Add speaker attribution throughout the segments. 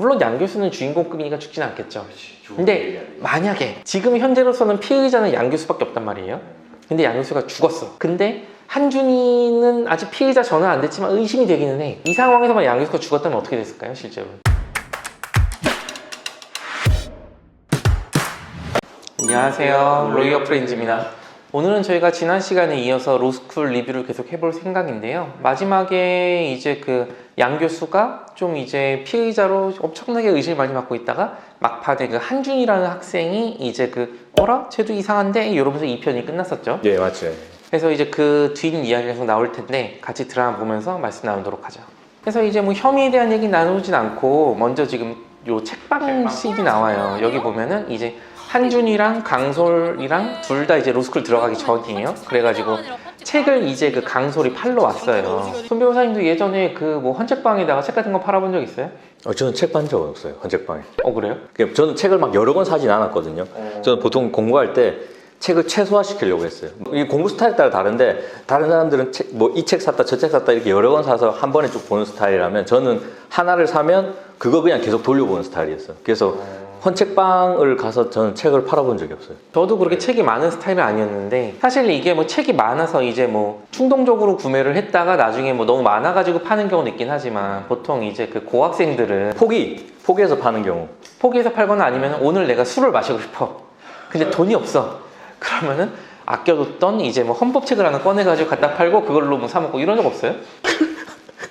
Speaker 1: 물론 양 교수는 주인공급이니까 죽진 않겠죠. 근데 만약에 지금 현재로서는 피의자는 양 교수밖에 없단 말이에요. 근데 양 교수가 죽었어. 근데 한준이는 아직 피의자 전환 안 됐지만 의심이 되기는 해. 이 상황에서만 양 교수가 죽었다면 어떻게 됐을까요, 실제로? 안녕하세요, 로이어 프렌즈입니다. 오늘은 저희가 지난 시간에 이어서 로스쿨 리뷰를 계속 해볼 생각인데요. 마지막에 이제 그 양 교수가 좀 이제 피의자로 엄청나게 의심을 많이 받고 있다가 막판에 그 한준이라는 학생이 이제 그 어라? 쟤도 이상한데? 이러면서 2편이 끝났었죠.
Speaker 2: 예, 맞죠.
Speaker 1: 그래서 이제 그 뒷 이야기가 계속 나올 텐데 같이 드라마 보면서 말씀 나누도록 하죠. 그래서 이제 뭐 혐의에 대한 얘기 나누진 않고 먼저 지금 요 책방 씬이 나와요. 여기 보면은 이제 한준이랑 강솔이랑 둘 다 이제 로스쿨 들어가기 전이에요. 그래가지고 책을 이제 그 강솔이 팔러 왔어요. 손 변호사님도 예전에 그 뭐 헌책방에다가 책 같은 거 팔아본 적 있어요?
Speaker 2: 저는 책 판 적 없어요, 헌책방에.
Speaker 1: 그래요?
Speaker 2: 저는 책을 막 여러 권 사진 않았거든요. 저는 보통 공부할 때 책을 최소화시키려고 했어요. 이 공부 스타일에 따라 다른데, 다른 사람들은 뭐 이 책 샀다, 저 책 샀다 이렇게 여러 권 사서 한 번에 쭉 보는 스타일이라면 저는 하나를 사면 그거 그냥 계속 돌려보는 스타일이었어요. 그래서 헌책방을 가서 저는 책을 팔아본 적이 없어요.
Speaker 1: 저도 그렇게 책이 많은 스타일은 아니었는데 사실 이게 뭐 책이 많아서 이제 뭐 충동적으로 구매를 했다가 나중에 뭐 너무 많아가지고 파는 경우도 있긴 하지만 보통 이제 그 고학생들은
Speaker 2: 포기해서 파는 경우.
Speaker 1: 포기해서 팔거나 아니면 오늘 내가 술을 마시고 싶어. 근데 돈이 없어. 그러면은 아껴뒀던 이제 뭐 헌법책을 하나 꺼내가지고 갖다 팔고 그걸로 뭐 사먹고 이런 적 없어요?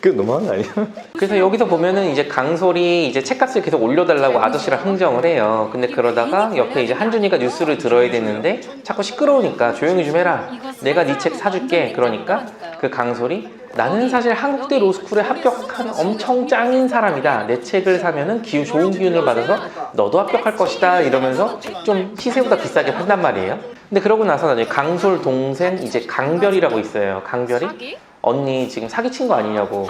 Speaker 2: 그게 너무한 거 아니에요?
Speaker 1: 그래서 여기서 보면은 이제 강솔이 이제 책값을 계속 올려달라고 아저씨랑 흥정을 해요. 근데 그러다가 옆에 이제 한준이가 뉴스를 들어야 되는데 자꾸 시끄러우니까 조용히 좀 해라. 내가 네 책 사줄게. 그러니까 그 강솔이 나는 사실 한국대 로스쿨에 합격한 엄청 짱인 사람이다. 내 책을 사면은 좋은 기운을 받아서 너도 합격할 것이다. 이러면서 좀 시세보다 비싸게 판단 말이에요. 근데 그러고 나서 나중에 강솔 동생 이제 강별이라고 있어요. 강별이 언니 지금 사기친 거 아니냐고.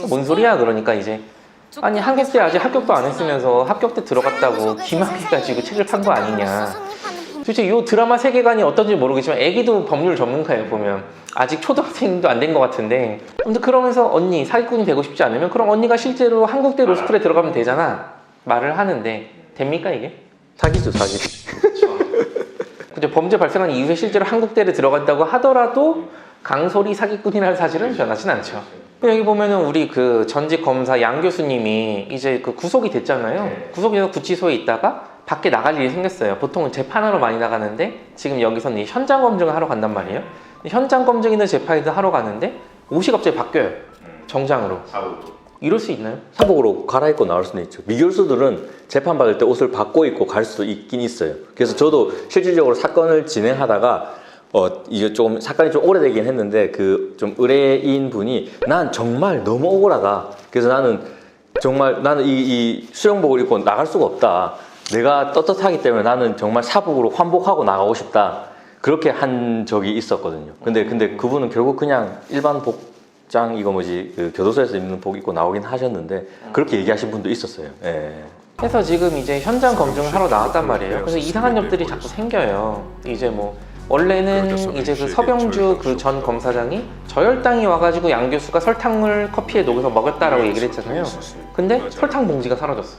Speaker 1: 뭔 소리야? 그러니까 이제 아니 한국대 아직 합격도 안 했으면서 합격대 들어갔다고 기막해가지고 책을 판 거 아니냐. 도대체 이 드라마 세계관이 어떤지 모르겠지만 애기도 법률 전문가예요. 보면 아직 초등학생도 안 된 것 같은데 근데 그러면서 언니 사기꾼이 되고 싶지 않으면 그럼 언니가 실제로 한국대 로스쿨에 들어가면 되잖아 말을 하는데 됩니까 이게?
Speaker 2: 사기죠, 사기.
Speaker 1: 그죠? 범죄 발생한 이후에 실제로 한국대를 들어간다고 하더라도 강솔이 사기꾼이라는 사실은 변하진 않죠. 여기 보면은 우리 그 전직 검사 양 교수님이 이제 그 구속이 됐잖아요. 구속돼서 구치소에 있다가 밖에 나갈 일이 생겼어요. 보통은 재판하러 많이 나가는데 지금 여기서는 현장 검증을 하러 간단 말이에요. 현장 검증 있는 재판에서 하러 가는데 옷이 갑자기 바뀌어요. 정장으로. 이럴 수 있나요?
Speaker 2: 사복으로 갈아입고 나올 수는 있죠. 미교수들은 재판 받을 때 옷을 바꿔 입고 갈 수도 있긴 있어요. 그래서 저도 실질적으로 사건을 진행하다가 이게 조금 사건이 좀 오래되긴 했는데 그 좀 의뢰인 분이 난 정말 너무 억울하다. 그래서 나는 이 수영복을 입고 나갈 수가 없다. 내가 떳떳하기 때문에 나는 정말 사복으로 환복하고 나가고 싶다. 그렇게 한 적이 있었거든요. 근데 그분은 결국 그냥 일반 복장 그 교도소에서 입는 복 입고 나오긴 하셨는데 그렇게 얘기하신 분도 있었어요. 예.
Speaker 1: 그래서 지금 이제 현장 검증을 하러 나왔단 말이에요. 그래서 이상한 점들이 자꾸 생겨요. 이제 뭐 원래는 이제 그 서병주 그 전 검사장이 저혈당이 와가지고 양 교수가 설탕을 커피에 녹여서 먹였다라고 얘기를 했잖아요. 근데 설탕 봉지가 사라졌어.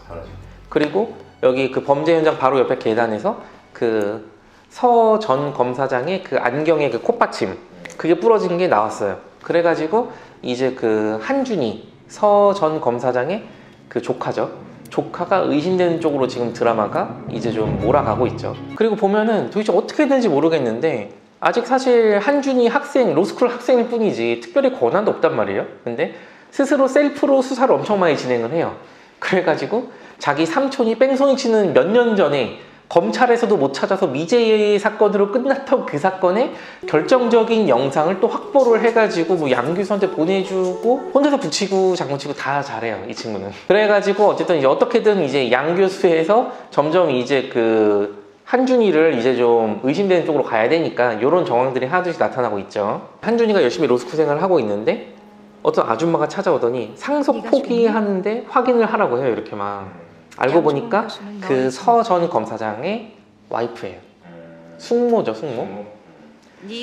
Speaker 1: 그리고 여기 그 범죄 현장 바로 옆에 계단에서 그 서 전 검사장의 그 안경의 그 콧받침 그게 부러진 게 나왔어요. 그래가지고 이제 그 한준이 서 전 검사장의 그 조카죠. 조카가 의심되는 쪽으로 지금 드라마가 이제 좀 몰아가고 있죠. 그리고 보면은 도대체 어떻게 되는지 모르겠는데 아직 사실 한준이 학생, 로스쿨 학생일 뿐이지 특별히 권한도 없단 말이에요. 근데 스스로 셀프로 수사를 엄청 많이 진행을 해요. 그래가지고 자기 삼촌이 뺑소니 치는 몇 년 전에 검찰에서도 못 찾아서 미제 사건으로 끝났던 그 사건의 결정적인 영상을 또 확보를 해가지고 뭐 양 교수한테 보내주고 혼자서 붙이고 장구치고 다 잘해요 이 친구는. 그래가지고 어쨌든 이제 어떻게든 이제 양 교수에서 점점 이제 그 한준이를 이제 좀 의심되는 쪽으로 가야 되니까 이런 정황들이 하나둘씩 나타나고 있죠. 한준이가 열심히 로스쿨 생활을 하고 있는데 어떤 아줌마가 찾아오더니 상속 포기하는데 확인을 하라고 해요. 이렇게 막 알고 보니까 그 서 전 검사장의 와이프예요. 숙모죠, 숙모.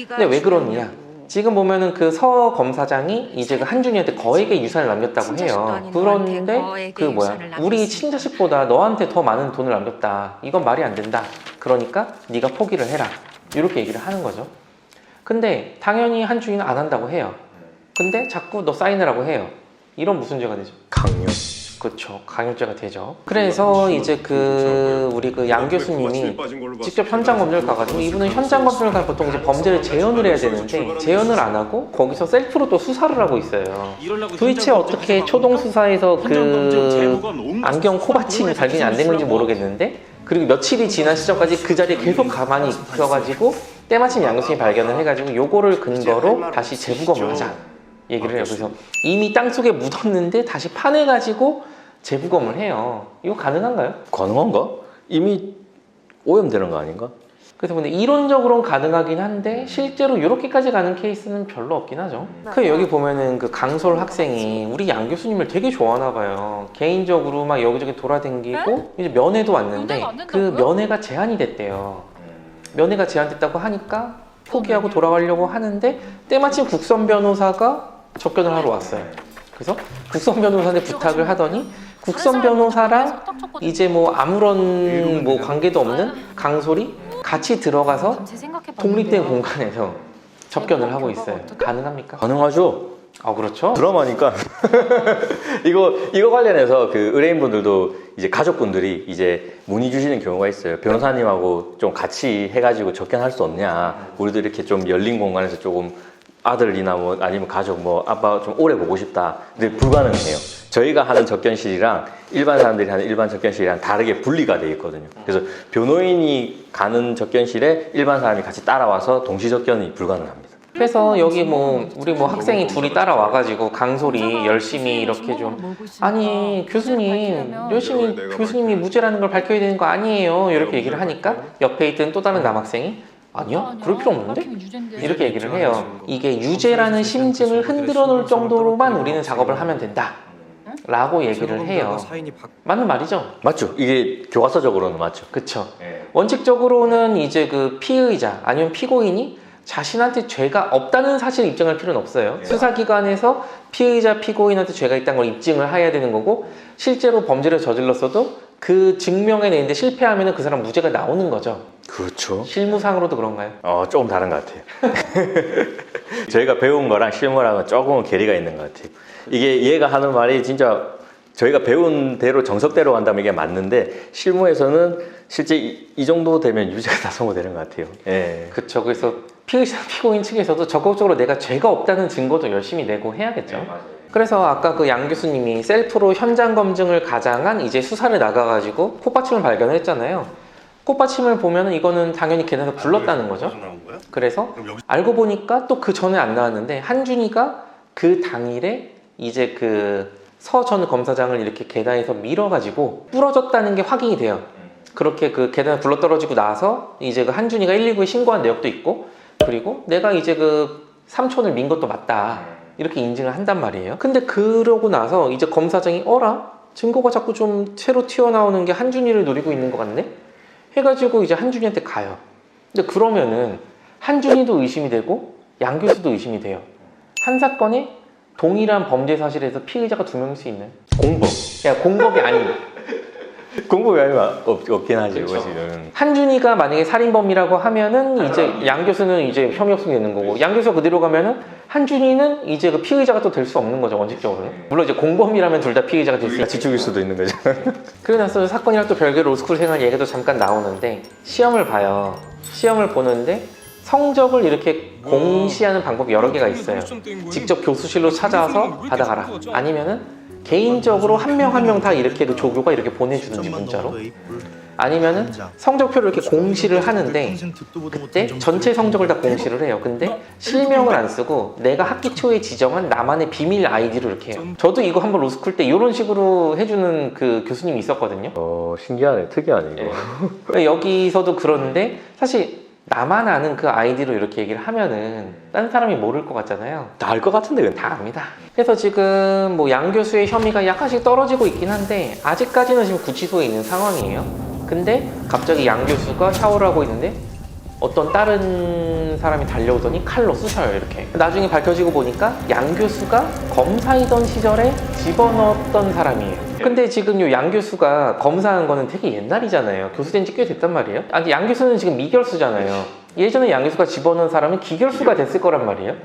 Speaker 1: 근데 왜 그러느냐? 지금 보면은 그 서 검사장이 이제 그 한준이한테 거액의 유산을 남겼다고 해요. 그런데 그 뭐야, 우리 친자식보다 너한테 더 많은 돈을 남겼다. 이건 말이 안 된다. 그러니까 네가 포기를 해라. 이렇게 얘기를 하는 거죠. 근데 당연히 한준이는 안 한다고 해요. 근데 자꾸 너 사인하라고 해요. 이런 무슨 죄가 되죠?
Speaker 2: 강요.
Speaker 1: 그렇죠. 강요죄가 되죠. 그래서 이제 그 우리 그 양 교수님이 직접 현장 검증을 가가지고, 이분은 현장 검증을 가면 보통 이제 범죄를 재현을 해야 되는데 재현을 안 하고 거기서 셀프로 또 수사를 하고 있어요. 도대체 어떻게 초동 수사에서 그 안경 코받침이 발견이 안 된 건지 모르겠는데, 그리고 며칠이 지난 시점까지 그 자리에 계속 가만히 있어가지고 때마침 양 교수님이 발견을 해가지고 요거를 근거로 다시 재부검을 하자 얘기를 해요. 그래서 이미 땅속에 묻었는데 다시 파내가지고 재부검을 해요. 이거 가능한가요?
Speaker 2: 가능한가? 이미 오염되는 거 아닌가?
Speaker 1: 그래서 근데 이론적으로는 가능하긴 한데 실제로 이렇게까지 가는 케이스는 별로 없긴 하죠. 그 여기 보면은 그 강솔 학생이 우리 양 교수님을 되게 좋아하나 봐요. 개인적으로 막 여기저기 돌아다니고 이제 면회도 왔는데 그 면회가 제한이 됐대요. 면회가 제한됐다고 하니까 포기하고 돌아가려고 하는데 때마침 국선 변호사가 접견을 하러 왔어요. 그래서 국선 변호사한테 부탁을 하더니 국선 변호사랑 이제 뭐 아무런 뭐 관계도 없는 강솔이 같이 들어가서 독립된 공간에서 접견을 하고 있어요. 가능합니까?
Speaker 2: 가능하죠.
Speaker 1: 아, 그렇죠.
Speaker 2: 드라마니까. 이거 관련해서 그 의뢰인분들도 이제 가족분들이 이제 문의 주시는 경우가 있어요. 변호사님하고 좀 같이 해가지고 접견할 수 없냐. 우리도 이렇게 좀 열린 공간에서 조금 아들이나 뭐 아니면 가족 뭐 아빠 좀 오래 보고 싶다. 근데 불가능해요. 저희가 하는 접견실이랑 일반 사람들이 하는 일반 접견실이랑 다르게 분리가 되어 있거든요. 그래서 변호인이 가는 접견실에 일반 사람이 같이 따라와서 동시 접견이 불가능합니다.
Speaker 1: 그래서 여기 뭐 우리 뭐 학생이 둘이 따라와가지고 강솔이 열심히 이렇게 좀, 아니 교수님 열심히 교수님이 무죄라는 걸 밝혀야 되는 거 아니에요 이렇게 얘기를 하니까 옆에 있던 또 다른 남학생이 아니야? 그럴 필요 없는데? 이렇게 얘기를 해요. 이게 유죄라는 심증을 흔들어 놓을 정도로만 우리는 작업을 하면 된다 라고 얘기를 해요. 맞는 말이죠?
Speaker 2: 맞죠? 이게 교과서적으로는 맞죠.
Speaker 1: 그쵸. 원칙적으로는 이제 그 피의자 아니면 피고인이 자신한테 죄가 없다는 사실을 입증할 필요는 없어요. 수사기관에서 피의자, 피고인한테 죄가 있다는 걸 입증을 해야 되는 거고, 실제로 범죄를 저질렀어도 그 증명해내는데 실패하면 그 사람 무죄가 나오는 거죠.
Speaker 2: 그렇죠.
Speaker 1: 실무상으로도 그런가요?
Speaker 2: 조금 다른 것 같아요. 저희가 배운 거랑 실무랑은 조금은 괴리가 있는 것 같아요. 이게 얘가 하는 말이 진짜 저희가 배운 대로 정석대로 간다면 이게 맞는데, 실무에서는 실제 이 정도 되면 유죄가 다 선고되는 것 같아요. 예.
Speaker 1: 그쵸. 그래서 피의자, 피고인 측에서도 적극적으로 내가 죄가 없다는 증거도 열심히 내고 해야겠죠.
Speaker 2: 네, 맞아요.
Speaker 1: 그래서 아까 그 양 교수님이 셀프로 현장 검증을 가장한 이제 수사를 나가가지고 콧받침을 발견을 했잖아요. 콧받침을 보면은 이거는 당연히 걔네가 불렀다는 거죠. 그래서 알고 보니까 또 그 전에 안 나왔는데 한준이가 그 당일에 이제 그 서 전 검사장을 이렇게 계단에서 밀어가지고 부러졌다는 게 확인이 돼요. 그렇게 그 계단에 굴러떨어지고 나서 이제 그 한준이가 119에 신고한 내역도 있고, 그리고 내가 이제 그 삼촌을 민 것도 맞다 이렇게 인증을 한단 말이에요. 근데 그러고 나서 이제 검사장이 어라? 증거가 자꾸 좀 새로 튀어나오는 게 한준이를 노리고 있는 것 같네? 해가지고 이제 한준이한테 가요. 근데 그러면은 한준이도 의심이 되고 양 교수도 의심이 돼요. 한 사건에 동일한 범죄 사실에서 피의자가 2명일 수 있는 공범. 야, 공범이 아닌.
Speaker 2: 공범이 아니면 없긴 하지.
Speaker 1: 그렇죠.
Speaker 2: 지금.
Speaker 1: 한준이가 만약에 살인범이라고 하면은 이제 양 교수는 이제 혐의 없음이 되는 거고, 양 교수가 그대로 가면은 한준이는 이제 그 피의자가 또 될 수 없는 거죠, 원칙적으로는. 물론 이제 공범이라면 둘 다 피의자가 될 수 있죠.
Speaker 2: 같이 죽일 수도 있는 거죠.
Speaker 1: 그러고 나서 사건이랑 또 별개로 로스쿨 생활 얘기도 잠깐 나오는데, 시험을 봐요. 시험을 보는데 성적을 이렇게 공시하는 방법이 여러 개가 있어요. 직접 교수실로 찾아와서 받아가라. 아니면은 개인적으로 한 명 한 명 다 이렇게 조교가 이렇게 보내주는지 문자로. 아니면은 성적표를 이렇게 공시를 하는데 그때 전체 성적을 다 공시를 해요. 근데 실명을 안 쓰고 내가 학기 초에 지정한 나만의 비밀 아이디로 이렇게 해요. 저도 이거 한번 로스쿨 때 이런 식으로 해주는 그 교수님이 있었거든요.
Speaker 2: 신기하네. 특이하네 이거.
Speaker 1: 네. 여기서도 그러는데 사실 나만 아는 그 아이디로 이렇게 얘기를 하면은 다른 사람이 모를 것 같잖아요.
Speaker 2: 다 알 것 같은데 근데.
Speaker 1: 다 압니다. 그래서 지금 뭐 양 교수의 혐의가 약간씩 떨어지고 있긴 한데 아직까지는 지금 구치소에 있는 상황이에요. 근데 갑자기 양 교수가 샤워를 하고 있는데 어떤 다른 사람이 달려오더니 칼로 쑤셔요 이렇게. 나중에 밝혀지고 보니까 양 교수가 검사이던 시절에 집어넣었던 사람이에요. 근데 지금 요 양 교수가 검사한 거는 되게 옛날이잖아요. 교수된 지 꽤 됐단 말이에요. 아니 양 교수는 지금 미결수잖아요. 예전에 양 교수가 집어넣은 사람은 기결수가 됐을 거란 말이에요.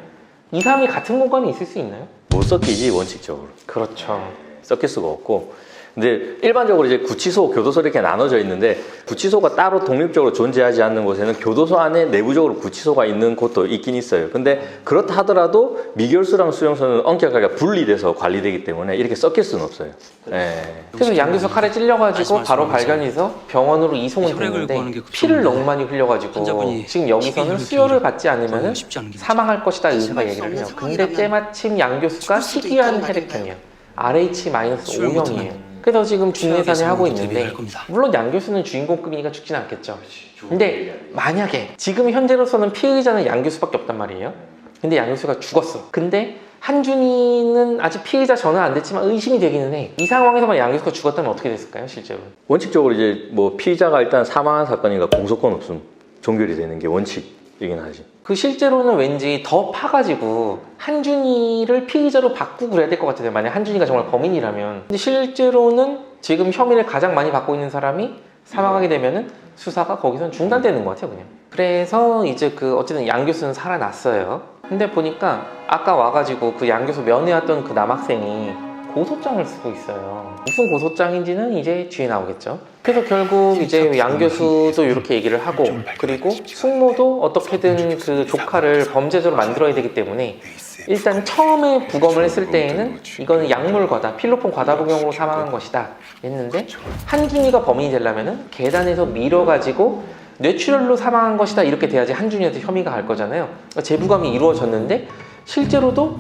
Speaker 1: 이 사람이 같은 공간에 있을 수 있나요?
Speaker 2: 못 섞이지 원칙적으로.
Speaker 1: 그렇죠.
Speaker 2: 섞일 수가 없고. 근데 일반적으로 이제 구치소, 교도소 이렇게 나눠져 있는데 구치소가 따로 독립적으로 존재하지 않는 곳에는 교도소 안에 내부적으로 구치소가 있는 곳도 있긴 있어요. 근데 그렇다 하더라도 미결수랑 수용소는 엄격하게 분리돼서 관리되기 때문에 이렇게 섞일 수는 없어요. 네.
Speaker 1: 그래서 양 교수 칼에 찔려가지고 바로 발견해서 병원으로 이송은 됐는데 피를 너무 많이 흘려가지고 지금 여기서는 수혈을 받지 않으면 사망할 것이다 의사가 얘기를 해요. 근데 때마침 양 교수가 희귀한 혈액형이에요. RH-5형이에요. 그래서 지금 중내산을 하고 있는데 물론 양 교수는 주인공급이니까 죽진 않겠죠. 근데 만약에 지금 현재로서는 피의자는 양 교수밖에 없단 말이에요. 근데 양 교수가 죽었어. 근데 한준이는 아직 피의자 전화 안 됐지만 의심이 되기는 해. 이 상황에서만 양 교수가 죽었다면 어떻게 됐을까요, 실제로?
Speaker 2: 원칙적으로 이제 뭐 피의자가 일단 사망한 사건이니까 공소권 없음 종결이 되는 게 원칙이긴 하지.
Speaker 1: 그 실제로는 왠지 더 파가지고 한준이를 피의자로 바꾸고 그래야 될 것 같아요. 만약 한준이가 정말 범인이라면. 근데 실제로는 지금 혐의를 가장 많이 받고 있는 사람이 사망하게 되면은 수사가 거기서는 중단되는 것 같아요, 그냥. 그래서 이제 그 어쨌든 양 교수는 살아났어요. 근데 보니까 아까 와가지고 그 양 교수 면회왔던 그 남학생이 고소장을 쓰고 있어요. 무슨 고소장인지는 이제 뒤에 나오겠죠. 그래서 결국 이제 양 교수도 이렇게 얘기를 하고, 그리고 숙모도 어떻게든 그 조카를 범죄자로 만들어야 되기 때문에 일단 처음에 부검을 했을 때에는 이거는 약물과다, 필로폰 과다복용으로 사망한 것이다 했는데, 한준이가 범인이 되려면은 계단에서 밀어가지고 뇌출혈로 사망한 것이다 이렇게 돼야지 한준이한테 혐의가 갈 거잖아요. 그러니까 재부검이 이루어졌는데 실제로도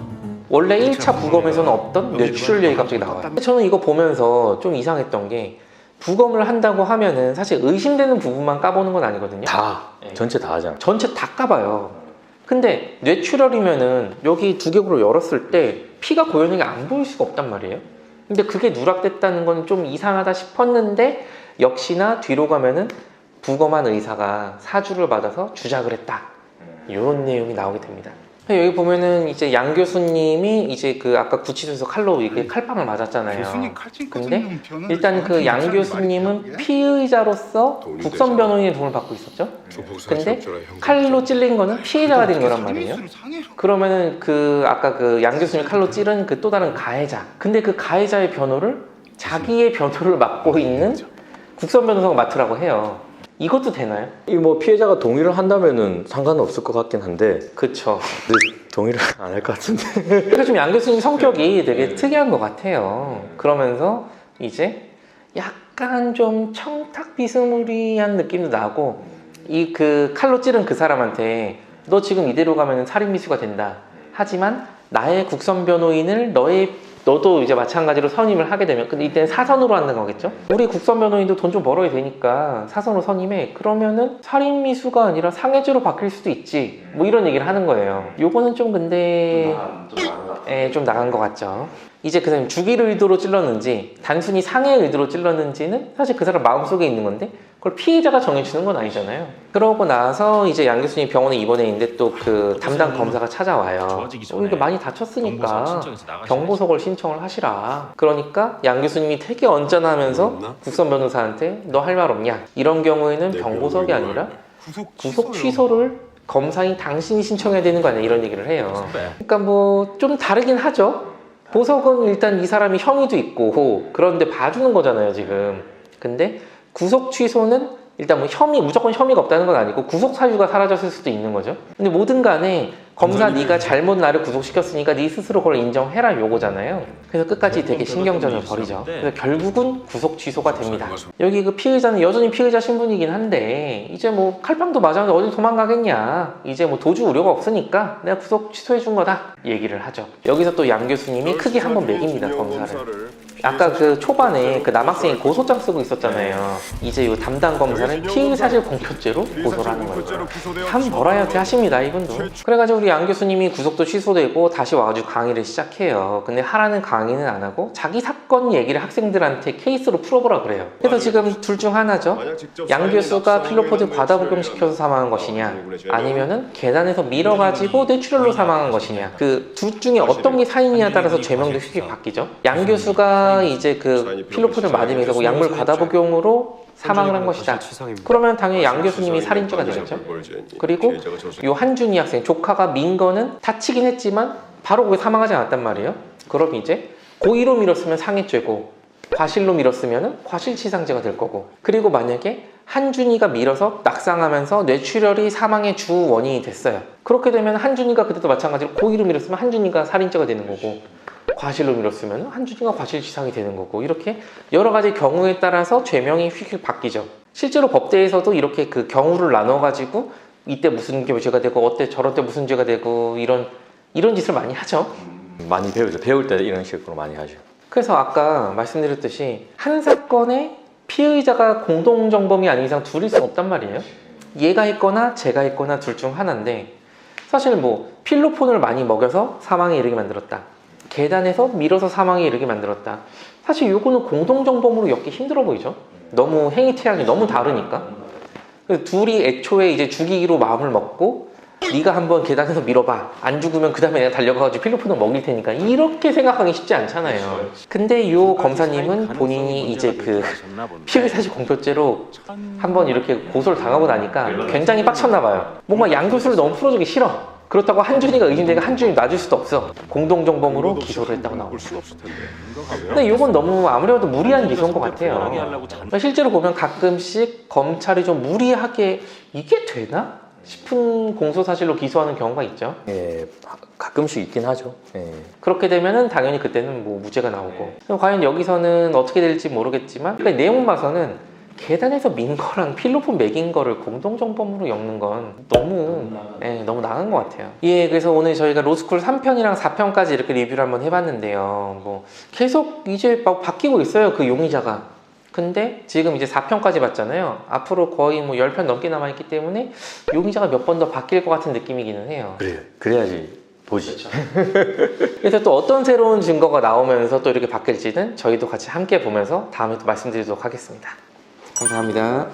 Speaker 1: 원래 1차 부검에서는 없던 뇌출혈 얘기 갑자기 나와요. 저는 이거 보면서 좀 이상했던 게, 부검을 한다고 하면은 사실 의심되는 부분만 까보는 건 아니거든요.
Speaker 2: 다 전체 다 하잖아.
Speaker 1: 전체 다 까봐요. 근데 뇌출혈이면은 여기 두개골을 열었을 때 피가 고여있는 게 안 보일 수가 없단 말이에요. 근데 그게 누락됐다는 건 좀 이상하다 싶었는데, 역시나 뒤로 가면은 부검한 의사가 사주를 받아서 주작을 했다, 이런 내용이 나오게 됩니다. 여기 보면은 이제 양 교수님이 이제 그 아까 구치소에서 칼로 이렇게 칼빵을 맞았잖아요. 근데 일단 그 양 교수님은 피의자로서 국선 변호인의 도움을 받고 있었죠. 근데 칼로 찔린 거는 피해자가 된 거란 말이에요. 그러면은 그 아까 그 양 교수님이 칼로 찌른 그 또 다른 가해자, 근데 그 가해자의 변호를 자기의 변호를 맡고 있는 국선 변호사가 맡으라고 해요. 이것도 되나요?
Speaker 2: 이 뭐 피해자가 동의를 한다면은 상관은 없을 것 같긴 한데,
Speaker 1: 그쵸.
Speaker 2: 근데 동의를 안 할 것 같은데.
Speaker 1: 그러니까 좀 양 교수님 성격이 되게 특이한 것 같아요. 그러면서 이제 약간 좀 청탁 비스무리한 느낌도 나고, 이 그 칼로 찌른 그 사람한테 너 지금 이대로 가면 살인 미수가 된다. 하지만 나의 국선 변호인을 너도 이제 마찬가지로 선임을 하게 되면, 근데 이때는 사선으로 하는 거겠죠? 우리 국선 변호인도 돈 좀 벌어야 되니까 사선으로 선임해. 그러면은 살인 미수가 아니라 상해죄로 바뀔 수도 있지, 뭐 이런 얘기를 하는 거예요. 요거는 좀 근데 좀 나간 것 같죠. 이제 그 사람이 죽일 의도로 찔렀는지 단순히 상해 의도로 찔렀는지는 사실 그 사람 마음속에 있는 건데, 그걸 피해자가 정해주는 건 아니잖아요. 그러고 나서 이제 양 교수님 병원에 입원해 있는데 또 그 담당 검사가 찾아와요. 이거 많이 다쳤으니까 경보석을 신청을 하시라. 그러니까 양 교수님이 되게 언짢아하면서 국선 변호사한테 너 할 말 없냐, 이런 경우에는 경보석이 아니라 구속 취소를 검사인 당신이 신청해야 되는 거 아니야, 이런 얘기를 해요. 그러니까 뭐 좀 다르긴 하죠. 보석은 일단 이 사람이 혐의도 있고 그런데 봐주는 거잖아요 지금. 근데 구속 취소는 일단 뭐 무조건 혐의가 없다는 건 아니고 구속 사유가 사라졌을 수도 있는 거죠. 근데 뭐든 간에 검사 네가 잘못 나를 구속시켰으니까 네 스스로 그걸 인정해라, 요거잖아요. 그래서 끝까지 되게 신경전을 벌이죠. 그래서 결국은 구속 취소가 됩니다. 여기 그 피의자는 여전히 피의자 신분이긴 한데, 이제 뭐 칼빵도 맞았는데 어디 도망가겠냐, 이제 뭐 도주 우려가 없으니까 내가 구속 취소해 준 거다 얘기를 하죠. 여기서 또 양 교수님이 크게 한번 매깁니다, 검사를. 아까 그 초반에 그 남학생이 고소장 쓰고 있었잖아요. 이제 이 담당 검사는 피의 사실 공표죄로 고소를 하는 거예요. 참 버라이어티 하십니다, 이분도. 그래가지고 우리 양 교수님이 구속도 취소되고 다시 와가지고 강의를 시작해요. 근데 하라는 강의는 안 하고 자기 사건 얘기를 학생들한테 케이스로 풀어보라 그래요. 그래서 지금 둘 중 하나죠. 양 교수가 필로포드 과다 복용시켜서 사망한 것이냐, 아니면은 계단에서 밀어가지고 뇌출혈로 사망한 것이냐. 그 둘 중에 어떤 게 사인이냐에 따라서 죄명도 휙휙 바뀌죠. 양 교수가 이제 그 필로포드를 많이 먹이고 약물 과다 복용으로 사망을 한 것이다. 그러면 당연히 양 교수님이 살인죄가 되겠죠. 그리고 요 한준이 학생 조카가 민 거는 다치긴 했지만 바로 그게 사망하지 않았단 말이에요. 그럼 이제 고의로 밀었으면 상해죄고 과실로 밀었으면 과실치상죄가 될 거고, 그리고 만약에 한준이가 밀어서 낙상하면서 뇌출혈이 사망의 주 원인이 됐어요. 그렇게 되면 한준이가 그때도 마찬가지로 고의로 밀었으면 한준이가 살인죄가 되는 거고, 과실로 밀었으면 한준이가 과실치상이 되는 거고, 이렇게 여러 가지 경우에 따라서 죄명이 휙휙 바뀌죠. 실제로 법대에서도 이렇게 그 경우를 나눠가지고 이때 무슨 죄가 되고 어때 저럴 때 무슨 죄가 되고 이런 짓을 많이 하죠.
Speaker 2: 많이 배우죠. 배울 때 이런 식으로 많이 하죠.
Speaker 1: 그래서 아까 말씀드렸듯이 한 사건의 피의자가 공동정범이 아닌 이상 둘일 수 없단 말이에요. 얘가 했거나 제가 했거나 둘 중 하나인데, 사실 뭐 필로폰을 많이 먹여서 사망에 이르게 만들었다, 계단에서 밀어서 사망에 이르게 만들었다, 사실 요거는 공동정범으로 엮기 힘들어 보이죠. 너무 행위 태양이 너무 다르니까. 그래서 둘이 애초에 이제 죽이기로 마음을 먹고 네가 한번 계단에서 밀어봐, 안 죽으면 그 다음에 내가 달려가가지고 필로폰을 먹일 테니까, 이렇게 생각하기 쉽지 않잖아요. 근데 요 검사님은 본인이 이제 그 피의사실 공표죄로 한번 이렇게 고소를 당하고 나니까 굉장히 빡쳤나 봐요. 뭔가 양 교수를 너무 풀어주기 싫어. 그렇다고 한준이가 의심되니까 한준이 놔줄 수도 없어. 공동정범으로 기소를 했다고 나오고. 근데 이건 너무 아무래도 무리한 기소인 것 같아요. 실제로 보면 가끔씩 검찰이 좀 무리하게 이게 되나 싶은 공소사실로 기소하는 경우가 있죠.
Speaker 2: 예, 가끔씩 있긴 하죠. 예.
Speaker 1: 그렇게 되면은 당연히 그때는 뭐 무죄가 나오고. 그럼 과연 여기서는 어떻게 될지 모르겠지만, 그러니까 내용 봐서는 계단에서 민 거랑 필로폰 먹인 거를 공동정범으로 엮는 건 너무 나은 것 같아요. 예, 그래서 오늘 저희가 로스쿨 3편이랑 4편까지 이렇게 리뷰를 한번 해봤는데요. 뭐 계속 이제 막 바뀌고 있어요, 그 용의자가. 근데 지금 이제 4편까지 봤잖아요. 앞으로 거의 뭐 10편 넘게 남아있기 때문에 용의자가 몇 번 더 바뀔 것 같은 느낌이기는 해요.
Speaker 2: 그래요. 그래야지 보지.
Speaker 1: 그래서 또 어떤 새로운 증거가 나오면서 또 이렇게 바뀔지는 저희도 같이 함께 보면서 다음에 또 말씀드리도록 하겠습니다. 감사합니다.